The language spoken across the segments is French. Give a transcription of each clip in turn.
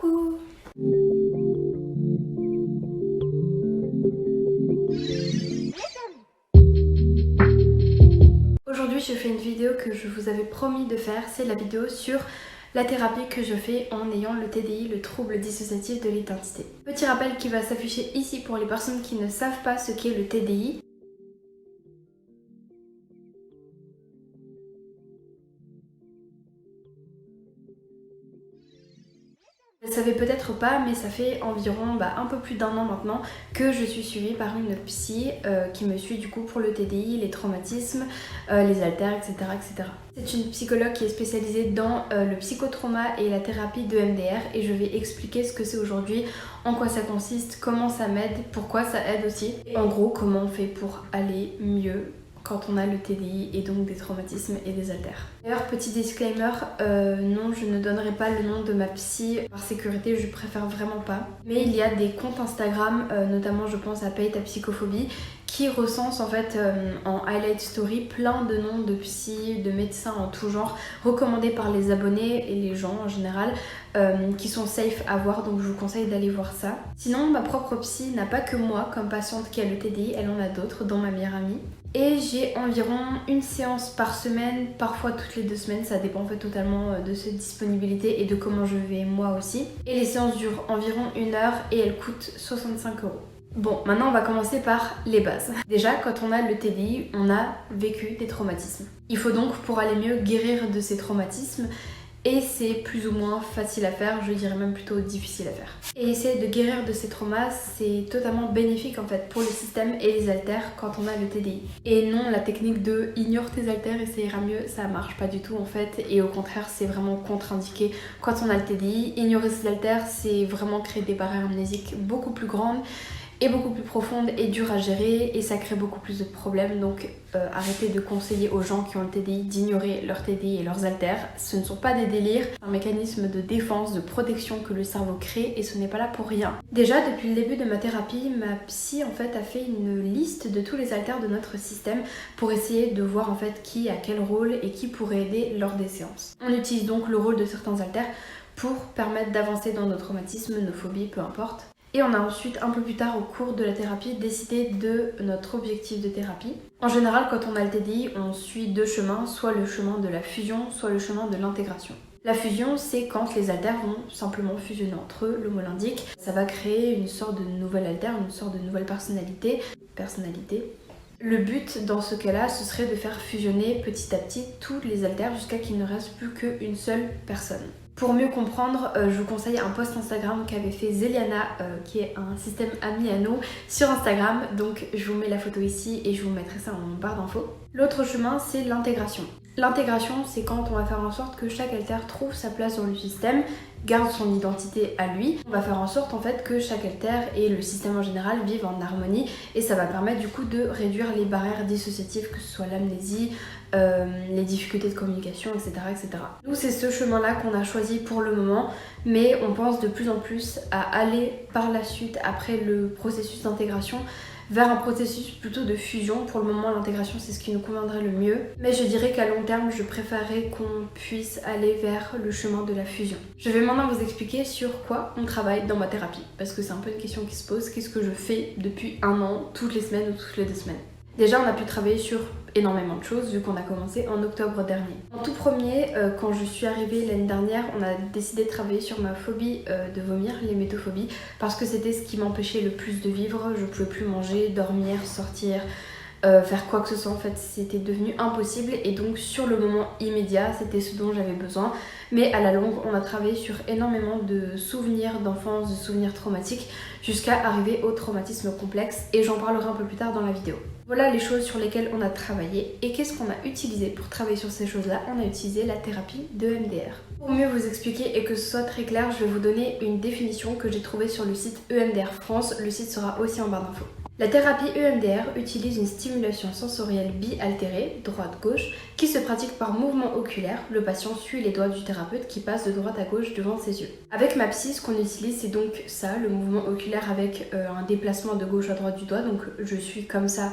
Coucou! Aujourd'hui je fais une vidéo que je vous avais promis de faire, c'est la vidéo sur la thérapie que je fais en ayant le TDI, le trouble dissociatif de l'identité. Petit rappel qui va s'afficher ici pour les personnes qui ne savent pas ce qu'est le TDI. Vous ne savez peut-être pas, mais ça fait environ un peu plus d'un an maintenant que je suis suivie par une psy qui me suit du coup pour le TDI, les traumatismes, les haltères, etc., etc. C'est une psychologue qui est spécialisée dans le psychotrauma et la thérapie de MDR et je vais expliquer ce que c'est aujourd'hui, en quoi ça consiste, comment ça m'aide, pourquoi ça aide aussi, et en gros comment on fait pour aller mieux quand on a le TDI et donc des traumatismes et des haltères. D'ailleurs, petit disclaimer, non, je ne donnerai pas le nom de ma psy par sécurité, je préfère vraiment pas. Mais il y a des comptes Instagram, notamment je pense à Paye ta psychophobie, qui recense en fait en highlight story plein de noms de psy, de médecins en tout genre, recommandés par les abonnés et les gens en général, qui sont safe à voir, donc je vous conseille d'aller voir ça. Sinon, ma propre psy n'a pas que moi comme patiente qui a le TDI, elle en a d'autres, dont ma meilleure amie. Et j'ai environ une séance par semaine, parfois toutes les 2 semaines, ça dépend en fait totalement de cette disponibilité et de comment je vais moi aussi. Et les séances durent environ 1 heure et elles coûtent 65 €. Bon, maintenant on va commencer par les bases. Déjà, quand on a le TDI, on a vécu des traumatismes. Il faut donc, pour aller mieux, guérir de ces traumatismes. Et c'est plus ou moins facile à faire, je dirais même plutôt difficile à faire. Et essayer de guérir de ces traumas, c'est totalement bénéfique en fait pour le système et les haltères quand on a le TDI. Et non, la technique de ignore tes haltères et ça ira mieux, ça marche pas du tout en fait. Et au contraire, c'est vraiment contre-indiqué quand on a le TDI. Ignorer ses haltères, c'est vraiment créer des barrières amnésiques beaucoup plus grandes et beaucoup plus profonde et dure à gérer et ça crée beaucoup plus de problèmes, donc arrêtez de conseiller aux gens qui ont le TDI d'ignorer leur TDI et leurs haltères. Ce ne sont pas des délires, c'est un mécanisme de défense, de protection que le cerveau crée et ce n'est pas là pour rien. Déjà depuis le début de ma thérapie, ma psy en fait a fait une liste de tous les haltères de notre système pour essayer de voir en fait qui a quel rôle et qui pourrait aider lors des séances. On utilise donc le rôle de certains haltères pour permettre d'avancer dans nos traumatismes, nos phobies, peu importe. Et on a ensuite, un peu plus tard au cours de la thérapie, décidé de notre objectif de thérapie. En général, quand on a le TDI, on suit 2 chemins, soit le chemin de la fusion, soit le chemin de l'intégration. La fusion, c'est quand les haltères vont simplement fusionner entre eux, le mot l'indique. Ça va créer une sorte de nouvelle haltère, une sorte de nouvelle personnalité. Le but dans ce cas-là, ce serait de faire fusionner petit à petit tous les haltères jusqu'à qu'il ne reste plus qu'une seule personne. Pour mieux comprendre, je vous conseille un post Instagram qu'avait fait Zeliana, qui est un système ami à nous, sur Instagram. Donc je vous mets la photo ici et je vous mettrai ça en barre d'infos. L'autre chemin, c'est l'intégration. L'intégration, c'est quand on va faire en sorte que chaque haltère trouve sa place dans le système, garde son identité à lui. On va faire en sorte en fait que chaque haltère et le système en général vivent en harmonie et ça va permettre du coup de réduire les barrières dissociatives, que ce soit l'amnésie, les difficultés de communication, etc., etc. Nous, c'est ce chemin-là qu'on a choisi pour le moment, mais on pense de plus en plus à aller par la suite, après le processus d'intégration, vers un processus plutôt de fusion. Pour le moment, l'intégration, c'est ce qui nous conviendrait le mieux. Mais je dirais qu'à long terme, je préférerais qu'on puisse aller vers le chemin de la fusion. Je vais maintenant vous expliquer sur quoi on travaille dans ma thérapie, parce que c'est un peu une question qui se pose. Qu'est-ce que je fais depuis 1 an, toutes les semaines ou toutes les 2 semaines? Déjà, on a pu travailler sur énormément de choses vu qu'on a commencé en octobre dernier. En tout premier, quand je suis arrivée l'année dernière, on a décidé de travailler sur ma phobie de vomir, l'hémétophobie, parce que c'était ce qui m'empêchait le plus de vivre. Je pouvais plus manger, dormir, sortir, faire quoi que ce soit, en fait c'était devenu impossible et donc sur le moment immédiat c'était ce dont j'avais besoin, mais à la longue on a travaillé sur énormément de souvenirs d'enfance, de souvenirs traumatiques jusqu'à arriver au traumatisme complexe et j'en parlerai un peu plus tard dans la vidéo. Voilà les choses sur lesquelles on a travaillé et qu'est-ce qu'on a utilisé pour travailler sur ces choses-là? On a utilisé la thérapie de MDR. Pour mieux vous expliquer et que ce soit très clair, je vais vous donner une définition que j'ai trouvée sur le site EMDR France, le site sera aussi en barre d'infos. La thérapie EMDR utilise une stimulation sensorielle bi-altérée, droite-gauche, qui se pratique par mouvement oculaire. Le patient suit les doigts du thérapeute qui passe de droite à gauche devant ses yeux. Avec ma psy, ce qu'on utilise, c'est donc ça, le mouvement oculaire avec un déplacement de gauche à droite du doigt. Donc je suis comme ça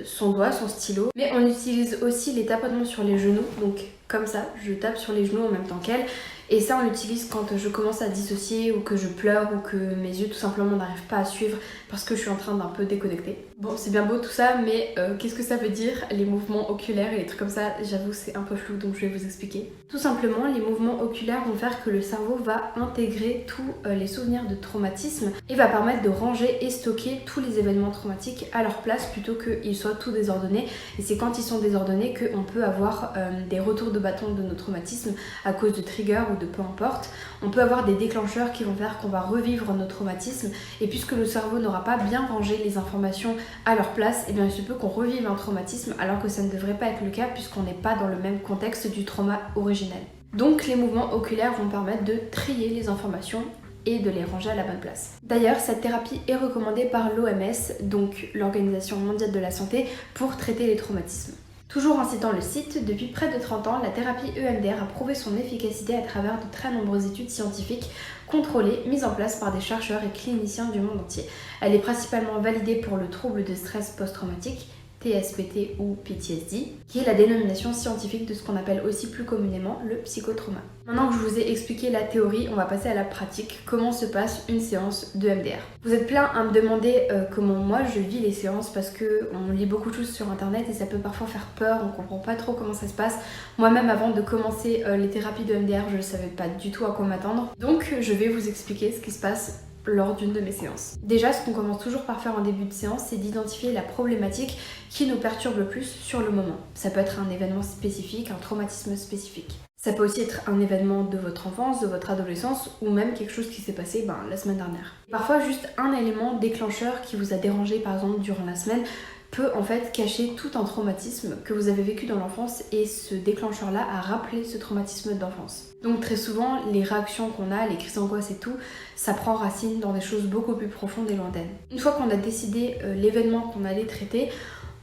son doigt, son stylo. Mais on utilise aussi les tapotements sur les genoux, donc comme ça, je tape sur les genoux en même temps qu'elle. Et ça on l'utilise quand je commence à dissocier ou que je pleure ou que mes yeux tout simplement n'arrivent pas à suivre parce que je suis en train d'un peu déconnecter. Bon, c'est bien beau tout ça, mais qu'est-ce que ça veut dire les mouvements oculaires et les trucs comme ça? J'avoue c'est un peu flou, donc je vais vous expliquer. Tout simplement, les mouvements oculaires vont faire que le cerveau va intégrer tous les souvenirs de traumatisme et va permettre de ranger et stocker tous les événements traumatiques à leur place plutôt qu'ils soient tout désordonnés. Et c'est quand ils sont désordonnés qu'on peut avoir des retours de bâton de nos traumatismes à cause de triggers ou de peu importe. On peut avoir des déclencheurs qui vont faire qu'on va revivre nos traumatismes, et puisque le cerveau n'aura pas bien rangé les informations à leur place, et bien il se peut qu'on revive un traumatisme alors que ça ne devrait pas être le cas puisqu'on n'est pas dans le même contexte du trauma originel. Donc les mouvements oculaires vont permettre de trier les informations et de les ranger à la bonne place. D'ailleurs, cette thérapie est recommandée par l'OMS, donc l'Organisation mondiale de la santé, pour traiter les traumatismes. Toujours en citant le site, depuis près de 30 ans, la thérapie EMDR a prouvé son efficacité à travers de très nombreuses études scientifiques contrôlées, mises en place par des chercheurs et cliniciens du monde entier. Elle est principalement validée pour le trouble de stress post-traumatique, TSPT ou PTSD, qui est la dénomination scientifique de ce qu'on appelle aussi plus communément le psychotrauma. Maintenant que je vous ai expliqué la théorie, on va passer à la pratique. Comment se passe une séance de MDR? Vous êtes plein à me demander comment moi je vis les séances parce que on lit beaucoup de choses sur internet et ça peut parfois faire peur, on comprend pas trop comment ça se passe. Moi-même avant de commencer les thérapies de MDR, je ne savais pas du tout à quoi m'attendre. Donc je vais vous expliquer ce qui se passe lors d'une de mes séances. Déjà, ce qu'on commence toujours par faire en début de séance, c'est d'identifier la problématique qui nous perturbe le plus sur le moment. Ça peut être un événement spécifique, un traumatisme spécifique. Ça peut aussi être un événement de votre enfance, de votre adolescence, ou même quelque chose qui s'est passé la semaine dernière. Parfois, juste un élément déclencheur qui vous a dérangé, par exemple, durant la semaine, peut en fait cacher tout un traumatisme que vous avez vécu dans l'enfance, et ce déclencheur-là a rappelé ce traumatisme d'enfance. Donc très souvent, les réactions qu'on a, les crises d'angoisse et tout, ça prend racine dans des choses beaucoup plus profondes et lointaines. Une fois qu'on a décidé l'événement qu'on allait traiter,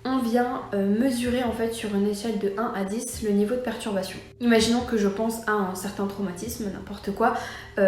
on vient mesurer en fait sur une échelle de 1 à 10 le niveau de perturbation. Imaginons que je pense à un certain traumatisme, n'importe quoi,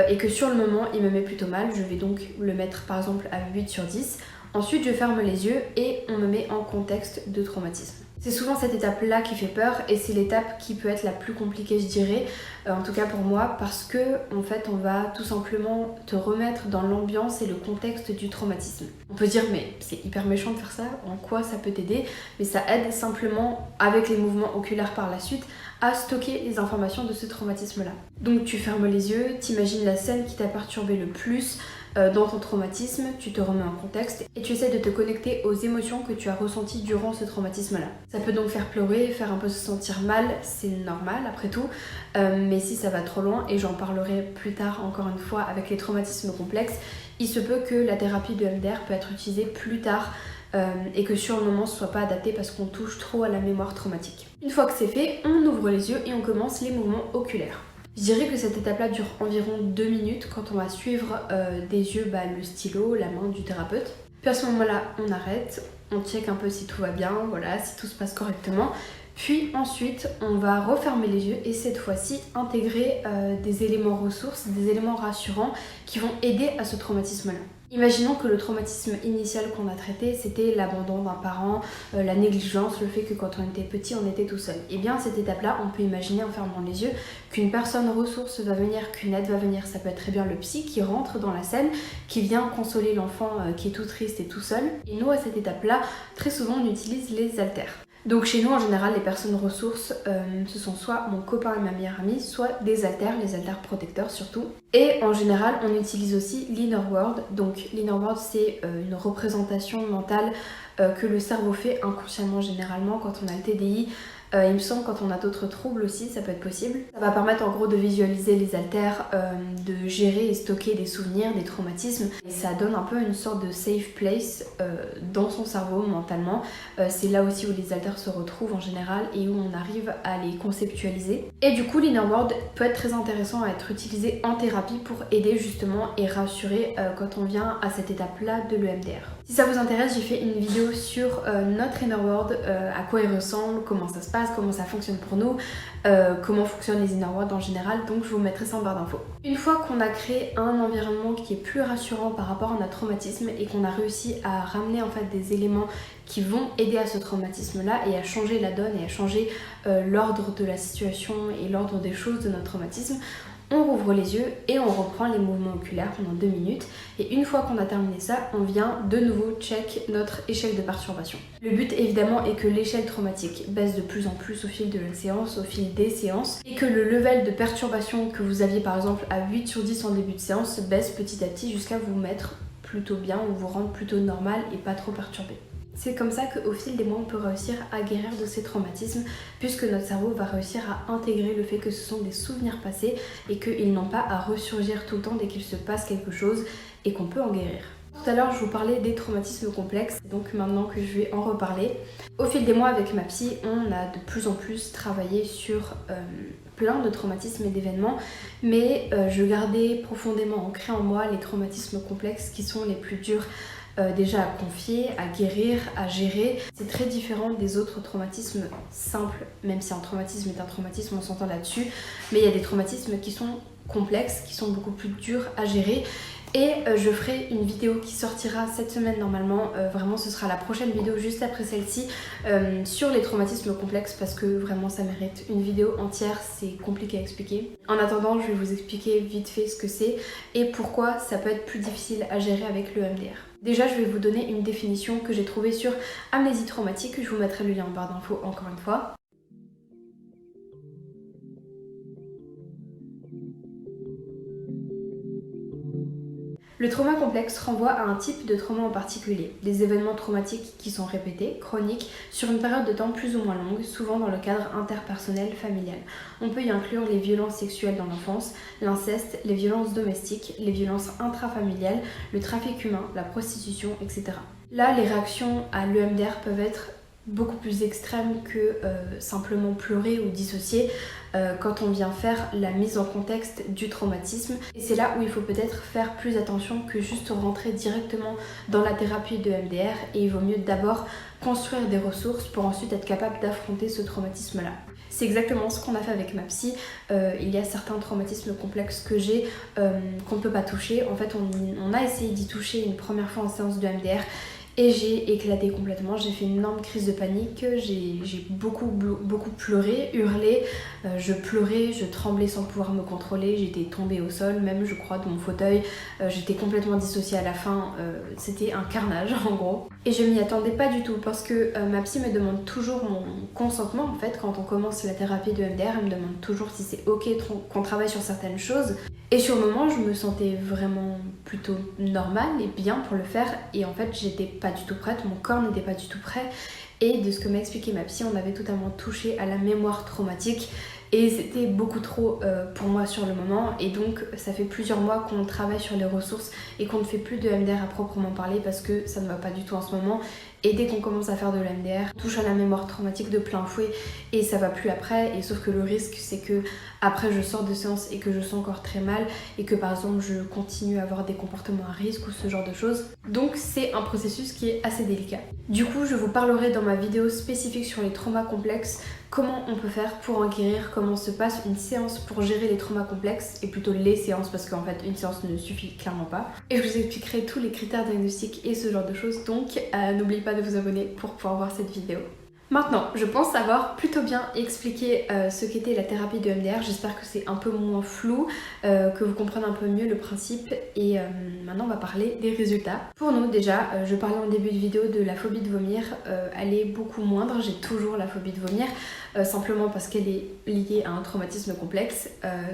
et que sur le moment il me met plutôt mal, je vais donc le mettre par exemple à 8 sur 10. Ensuite je ferme les yeux et on me met en contexte de traumatisme. C'est souvent cette étape-là qui fait peur et c'est l'étape qui peut être la plus compliquée je dirais, en tout cas pour moi, parce que en fait on va tout simplement te remettre dans l'ambiance et le contexte du traumatisme. On peut dire mais c'est hyper méchant de faire ça, en quoi ça peut t'aider? Mais ça aide simplement avec les mouvements oculaires par la suite à stocker les informations de ce traumatisme-là. Donc tu fermes les yeux, t'imagines la scène qui t'a perturbé le plus dans ton traumatisme, tu te remets en contexte et tu essaies de te connecter aux émotions que tu as ressenties durant ce traumatisme-là. Ça peut donc faire pleurer, faire un peu se sentir mal, c'est normal après tout, mais si ça va trop loin, et j'en parlerai plus tard encore une fois avec les traumatismes complexes, il se peut que la thérapie de MDR peut être utilisée plus tard et que sur le moment ce soit pas adapté parce qu'on touche trop à la mémoire traumatique. Une fois que c'est fait, on ouvre les yeux et on commence les mouvements oculaires. Je dirais que cette étape-là dure environ 2 minutes quand on va suivre des yeux le stylo, la main du thérapeute. Puis à ce moment-là, on arrête, on check un peu si tout va bien, voilà, si tout se passe correctement. Puis ensuite, on va refermer les yeux et cette fois-ci intégrer des éléments ressources, des éléments rassurants qui vont aider à ce traumatisme-là. Imaginons que le traumatisme initial qu'on a traité, c'était l'abandon d'un parent, la négligence, le fait que quand on était petit, on était tout seul. Et bien à cette étape-là, on peut imaginer en fermant les yeux qu'une personne ressource va venir, qu'une aide va venir. Ça peut être très bien le psy qui rentre dans la scène, qui vient consoler l'enfant qui est tout triste et tout seul. Et nous, à cette étape-là, très souvent, on utilise les haltères. Donc chez nous en général les personnes ressources ce sont soit mon copain et ma meilleure amie, soit des haltères, les haltères protecteurs surtout. Et en général on utilise aussi l'inner world. Donc l'inner world c'est une représentation mentale que le cerveau fait inconsciemment généralement quand on a le TDI. Il me semble quand on a d'autres troubles aussi, ça peut être possible. Ça va permettre en gros de visualiser les haltères, de gérer et stocker des souvenirs, des traumatismes. Et ça donne un peu une sorte de safe place dans son cerveau mentalement. C'est là aussi où les haltères se retrouvent en général et où on arrive à les conceptualiser. Et du coup l'inner world peut être très intéressant à être utilisé en thérapie pour aider justement et rassurer quand on vient à cette étape-là de l'EMDR. Si ça vous intéresse, j'ai fait une vidéo sur notre inner world, à quoi il ressemble, comment ça se passe, comment ça fonctionne pour nous, comment fonctionnent les inner worlds en général, donc je vous mettrai ça en barre d'infos. Une fois qu'on a créé un environnement qui est plus rassurant par rapport à notre traumatisme et qu'on a réussi à ramener en fait des éléments qui vont aider à ce traumatisme là et à changer la donne et à changer l'ordre de la situation et l'ordre des choses de notre traumatisme, on rouvre les yeux et on reprend les mouvements oculaires pendant 2 minutes. Et une fois qu'on a terminé ça, on vient de nouveau check notre échelle de perturbation. Le but évidemment est que l'échelle traumatique baisse de plus en plus au fil de la séance, au fil des séances, et que le level de perturbation que vous aviez par exemple à 8 sur 10 en début de séance baisse petit à petit jusqu'à vous mettre plutôt bien ou vous rendre plutôt normal et pas trop perturbé. C'est comme ça qu'au fil des mois, on peut réussir à guérir de ces traumatismes puisque notre cerveau va réussir à intégrer le fait que ce sont des souvenirs passés et qu'ils n'ont pas à ressurgir tout le temps dès qu'il se passe quelque chose et qu'on peut en guérir. Tout à l'heure, je vous parlais des traumatismes complexes, donc maintenant que je vais en reparler. Au fil des mois avec ma psy, on a de plus en plus travaillé sur plein de traumatismes et d'événements, mais je gardais profondément ancré en moi les traumatismes complexes qui sont les plus durs déjà à confier, à guérir, à gérer. C'est très différent des autres traumatismes simples, même si un traumatisme est un traumatisme, on s'entend là-dessus, mais il y a des traumatismes qui sont complexes, qui sont beaucoup plus durs à gérer. Et je ferai une vidéo qui sortira cette semaine normalement, vraiment ce sera la prochaine vidéo juste après celle-ci, sur les traumatismes complexes parce que vraiment ça mérite une vidéo entière, c'est compliqué à expliquer. En attendant, je vais vous expliquer vite fait ce que c'est et pourquoi ça peut être plus difficile à gérer avec le MDR. Déjà, je vais vous donner une définition que j'ai trouvée sur Amnésie traumatique, je vous mettrai le lien en barre d'infos encore une fois. Le trauma complexe renvoie à un type de trauma en particulier, des événements traumatiques qui sont répétés, chroniques, sur une période de temps plus ou moins longue, souvent dans le cadre interpersonnel familial. On peut y inclure les violences sexuelles dans l'enfance, l'inceste, les violences domestiques, les violences intrafamiliales, le trafic humain, la prostitution, etc. Là, les réactions à l'EMDR peuvent être beaucoup plus extrêmes que simplement pleurer ou dissocier quand on vient faire la mise en contexte du traumatisme. Et c'est là où il faut peut-être faire plus attention que juste rentrer directement dans la thérapie de MDR et il vaut mieux d'abord construire des ressources pour ensuite être capable d'affronter ce traumatisme-là. C'est exactement ce qu'on a fait avec ma psy. Il y a certains traumatismes complexes que j'ai qu'on ne peut pas toucher. En fait, on a essayé d'y toucher une première fois en séance de MDR et j'ai éclaté complètement, j'ai fait une énorme crise de panique, j'ai beaucoup pleuré, hurlé, je pleurais, je tremblais sans pouvoir me contrôler, j'étais tombée au sol, même je crois de mon fauteuil, j'étais complètement dissociée à la fin, c'était un carnage en gros. Et je m'y attendais pas du tout parce que ma psy me demande toujours mon consentement en fait quand on commence la thérapie de MDR, elle me demande toujours si c'est ok qu'on travaille sur certaines choses. Et sur le moment, je me sentais vraiment plutôt normale et bien pour le faire et en fait j'étais pas du tout prête, mon corps n'était pas du tout prêt et de ce que m'a expliqué ma psy, on avait totalement touché à la mémoire traumatique et c'était beaucoup trop pour moi sur le moment et donc ça fait plusieurs mois qu'on travaille sur les ressources et qu'on ne fait plus de MDR à proprement parler parce que ça ne va pas du tout en ce moment et dès qu'on commence à faire de l'MDR, on touche à la mémoire traumatique de plein fouet et ça va plus après et sauf que le risque c'est que après je sors de séance et que je sens encore très mal et que par exemple je continue à avoir des comportements à risque ou ce genre de choses. Donc c'est un processus qui est assez délicat. Du coup je vous parlerai dans ma vidéo spécifique sur les traumas complexes comment on peut faire pour en guérir, comment se passe une séance pour gérer les traumas complexes et plutôt les séances parce qu'en fait une séance ne suffit clairement pas. Et je vous expliquerai tous les critères diagnostiques et ce genre de choses donc n'oubliez pas de vous abonner pour pouvoir voir cette vidéo. Maintenant, je pense avoir plutôt bien expliqué ce qu'était la thérapie de MDR. J'espère que c'est un peu moins flou, que vous comprenez un peu mieux le principe. Et maintenant, on va parler des résultats. Pour nous, déjà, je parlais en début de vidéo de la phobie de vomir. Elle est beaucoup moindre. J'ai toujours la phobie de vomir, simplement parce qu'elle est liée à un traumatisme complexe.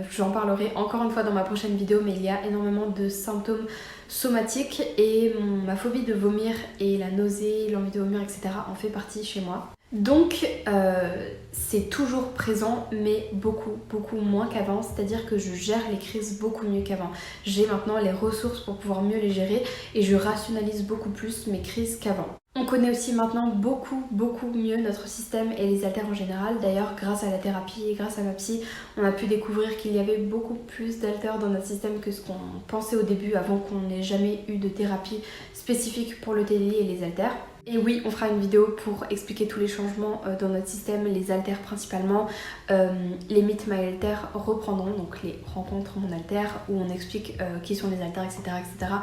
J'en parlerai encore une fois dans ma prochaine vidéo, mais il y a énormément de symptômes somatiques et ma phobie de vomir et la nausée, l'envie de vomir, etc. en fait partie chez moi. Donc c'est toujours présent mais beaucoup moins qu'avant, c'est-à-dire que je gère les crises beaucoup mieux qu'avant. J'ai maintenant les ressources pour pouvoir mieux les gérer et je rationalise beaucoup plus mes crises qu'avant. On connaît aussi maintenant beaucoup mieux notre système et les haltères en général. D'ailleurs, grâce à la thérapie et grâce à ma psy, on a pu découvrir qu'il y avait beaucoup plus d'haltères dans notre système que ce qu'on pensait au début avant qu'on n'ait jamais eu de thérapie spécifique pour le TDI et les haltères. Et oui, on fera une vidéo pour expliquer tous les changements dans notre système, les haltères principalement. Les Meet My Halter reprendront, donc les rencontres mon halter, où on explique qui sont les haltères, etc., etc.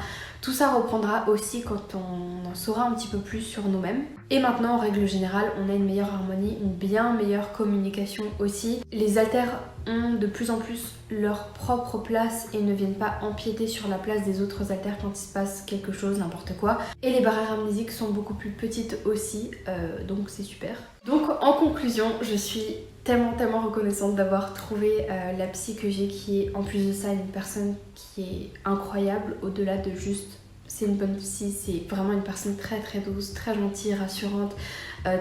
Tout ça reprendra aussi quand on en saura un petit peu plus sur nous-mêmes. Et maintenant, en règle générale, on a une meilleure harmonie, une bien meilleure communication aussi. Les haltères ont de plus en plus leur propre place et ne viennent pas empiéter sur la place des autres haltères quand il se passe quelque chose, n'importe quoi. Et les barrières amnésiques sont beaucoup plus petites aussi, donc c'est super. Donc en conclusion, je suis tellement reconnaissante d'avoir trouvé la psy que j'ai, qui est en plus de ça une personne qui est incroyable, au-delà de juste c'est une bonne psy, c'est vraiment une personne très douce, très gentille, rassurante,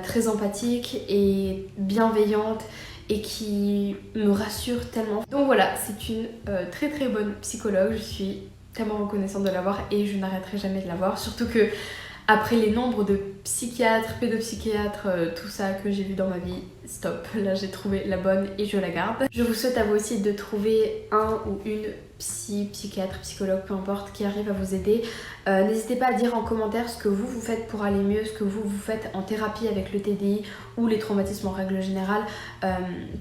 très empathique et bienveillante et qui me rassure tellement. Donc voilà, c'est une très bonne psychologue, je suis tellement reconnaissante de l'avoir et je n'arrêterai jamais de l'avoir, surtout que après les nombres de psychiatres, pédopsychiatres, tout ça que j'ai vu dans ma vie, stop, là j'ai trouvé la bonne et je la garde. Je vous souhaite à vous aussi de trouver un ou une psychiatre, psychologue, peu importe, qui arrive à vous aider. N'hésitez pas à dire en commentaire ce que vous faites pour aller mieux, ce que vous faites en thérapie avec le TDI ou les traumatismes en règle générale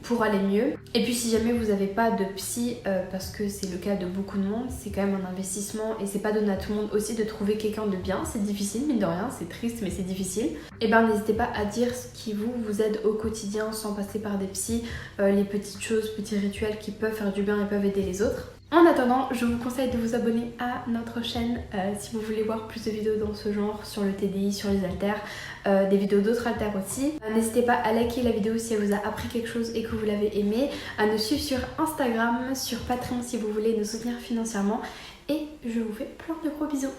pour aller mieux. Et puis si jamais vous n'avez pas de psy, parce que c'est le cas de beaucoup de monde, c'est quand même un investissement et c'est pas donné à tout le monde aussi de trouver quelqu'un de bien, c'est difficile mine de rien, c'est triste mais c'est difficile. Et ben n'hésitez pas à dire ce qui vous aide au quotidien sans passer par des psys, les petites choses, petits rituels qui peuvent faire du bien et peuvent aider les autres. En attendant, je vous conseille de vous abonner à notre chaîne si vous voulez voir plus de vidéos dans ce genre, sur le TDI, sur les haltères, des vidéos d'autres haltères aussi. N'hésitez pas à liker la vidéo si elle vous a appris quelque chose et que vous l'avez aimé, à nous suivre sur Instagram, sur Patreon si vous voulez nous soutenir financièrement. Et je vous fais plein de gros bisous.